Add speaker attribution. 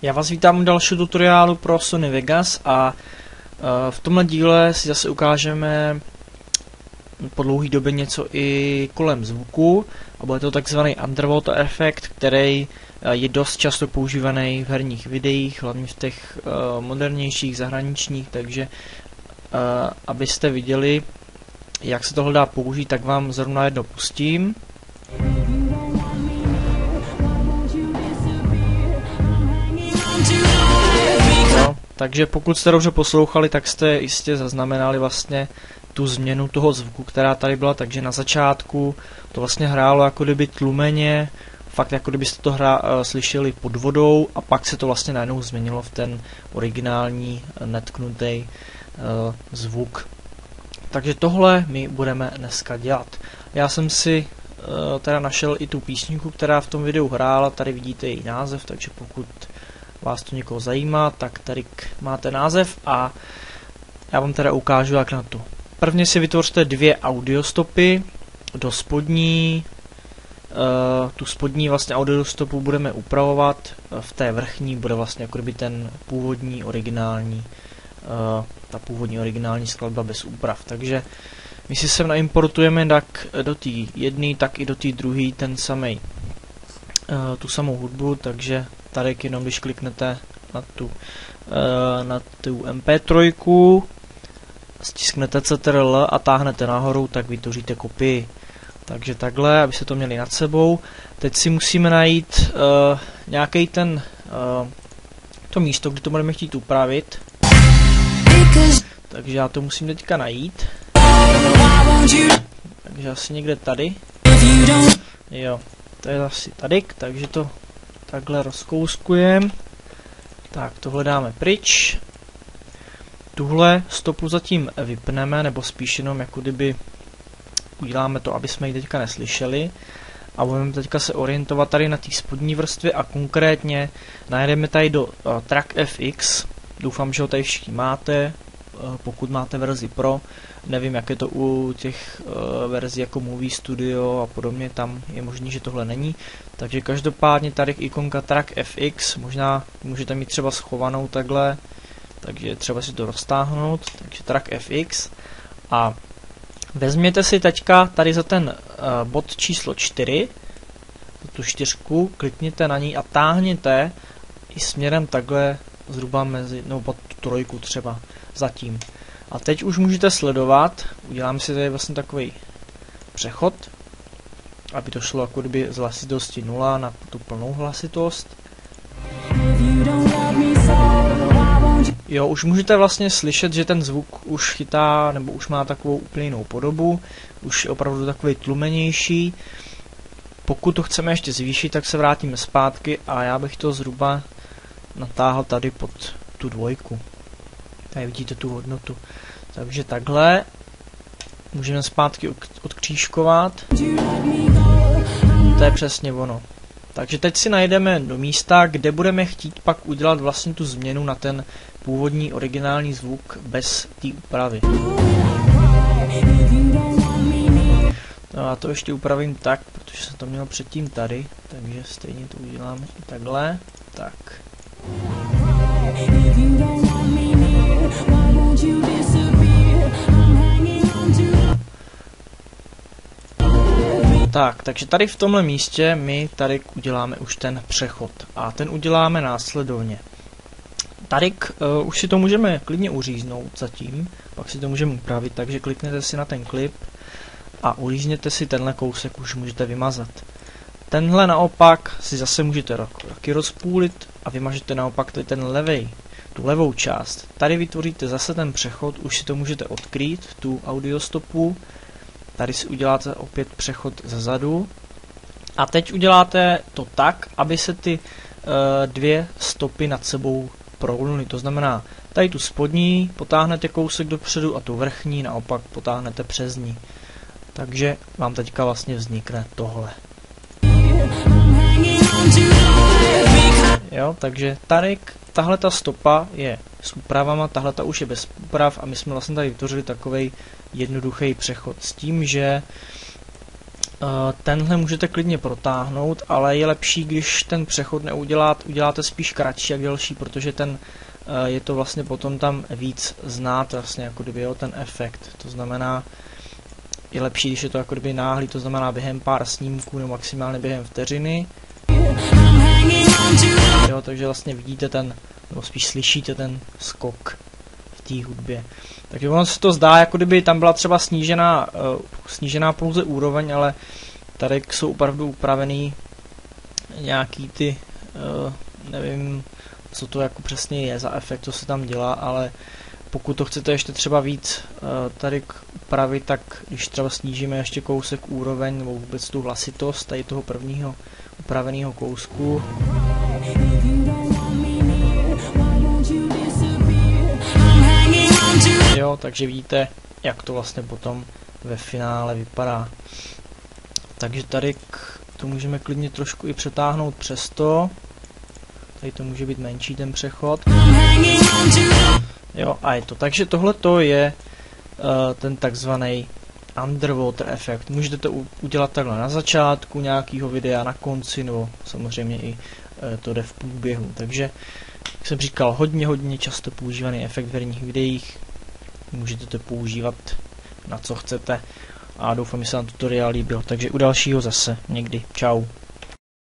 Speaker 1: Já vás vítám u dalšího tutoriálu pro Sony Vegas a v tomhle díle si zase ukážeme po dlouhé době něco i kolem zvuku a bude to takzvaný underwater efekt, který je dost často používaný v herních videích, hlavně v těch modernějších zahraničních, takže abyste viděli, jak se tohle dá použít, tak vám zrovna jedno pustím. Takže pokud jste dobře poslouchali, tak jste jistě zaznamenali vlastně tu změnu toho zvuku, která tady byla, takže na začátku to vlastně hrálo jako kdyby tlumeně, fakt jako kdybyste to slyšeli pod vodou a pak se to vlastně najednou změnilo v ten originální netknutý zvuk. Takže tohle my budeme dneska dělat. Já jsem si teda našel i tu písničku, která v tom videu hrála, tady vidíte její název, takže pokud vás to někoho zajímá, tak tady máte název a já vám teda ukážu, jak na to. Prvně si vytvořte dvě audiostopy do spodní. Tu spodní vlastně audiostopu budeme upravovat, v té vrchní bude vlastně jako kdyby ten původní originální, ta původní originální skladba bez úprav. Takže my si sem naimportujeme tak do té jedné, tak i do té druhé ten samej, tu samou hudbu, takže tady jenom když kliknete na tu MP3, stisknete CTRL a táhnete nahoru, tak vytvoříte kopii. Takže takhle, aby se to měli nad sebou. Teď si musíme najít nějaký to místo, kde to budeme chtít upravit. Takže já to musím teďka najít. Takže asi někde tady. Jo, to je asi tady, takže to takhle rozkouskujeme. Tak, tohle dáme pryč. Tuhle stopu zatím vypneme, nebo spíš jenom jako kdyby uděláme to, aby jsme ji teďka neslyšeli. A budeme teďka se orientovat tady na té spodní vrstvě a konkrétně najdeme tady do Track FX. Doufám, že ho tady všichni máte, pokud máte verzi Pro. Nevím, jak je to u těch verzí jako Movie Studio a podobně, tam je možný, že tohle není. Takže každopádně tady ikonka Track FX, možná můžete mít třeba schovanou takhle, takže třeba si to roztáhnout, takže Track FX. A vezměte si teďka tady za ten bod číslo 4, tu 4, klikněte na ní a táhněte i směrem takhle zhruba mezi, nebo pod tu 3 třeba zatím. A teď už můžete sledovat, uděláme si tady vlastně takový přechod, aby to šlo jako kdyby z hlasitosti 0 na tu plnou hlasitost. Jo, už můžete vlastně slyšet, že ten zvuk už chytá, nebo už má takovou úplně jinou podobu, už je opravdu takový tlumenější. Pokud to chceme ještě zvýšit, tak se vrátíme zpátky a já bych to zhruba natáhl tady pod tu 2. Tady vidíte tu hodnotu. Takže takhle můžeme zpátky odkřížkovat. To je přesně ono. Takže teď si najdeme do místa, kde budeme chtít pak udělat vlastně tu změnu na ten původní originální zvuk bez té úpravy. No a to ještě upravím tak, protože jsem to měl předtím tady, takže stejně to uděláme i takhle. Tak. Tak, takže tady v tomhle místě my tady uděláme už ten přechod a ten uděláme následovně. Tady už si to můžeme klidně uříznout zatím, pak si to můžeme upravit, takže kliknete si na ten klip a uřízněte si tenhle kousek, už můžete vymazat. Tenhle naopak si zase můžete taky rozpůlit a vymažete naopak tady ten tu levou část. Tady vytvoříte zase ten přechod, už si to můžete odkrýt, tu audiostopu. Tady si uděláte opět přechod zezadu. A teď uděláte to tak, aby se ty dvě stopy nad sebou prolnuly. To znamená, tady tu spodní potáhnete kousek dopředu a tu vrchní naopak potáhnete přes ní. Takže vám teďka vlastně vznikne tohle. Jo, takže tady tahle ta stopa je s úpravama, tahle ta už je bez úprav a my jsme vlastně tady vytvořili takovej jednoduchý přechod s tím, že Tenhle můžete klidně protáhnout, ale je lepší, když ten přechod uděláte spíš kratší jak delší, protože je to vlastně potom tam víc znát vlastně jako kdyby ten efekt. To znamená, je lepší, když je to jako kdyby náhlý, to znamená během pár snímků nebo maximálně během vteřiny. Jo, takže vlastně vidíte nebo spíš slyšíte ten skok v té hudbě. Takže ono se to zdá, jako kdyby tam byla třeba snížená pouze úroveň, ale tady jsou opravdu upravený nějaký ty, nevím, co to jako přesně je za efekt, co se tam dělá, ale pokud to chcete ještě třeba víc tady upravit, tak když třeba snížíme ještě kousek úroveň nebo vůbec tu hlasitost tady toho prvního upraveného kousku. Jo, takže vidíte, jak to vlastně potom ve finále vypadá. Takže tady to můžeme klidně trošku i přetáhnout přesto. Tady to může být menší ten přechod. Jo, a je to. Takže tohle je ten takzvaný underwater efekt. Můžete to udělat takhle na začátku nějakého videa, na konci, nebo samozřejmě i to jde v průběhu. Takže, jak jsem říkal, hodně často používaný efekt v herních videích. Můžete to používat na co chcete. A doufám, že se vám tutoriál líbil. Takže u dalšího zase někdy. Čau.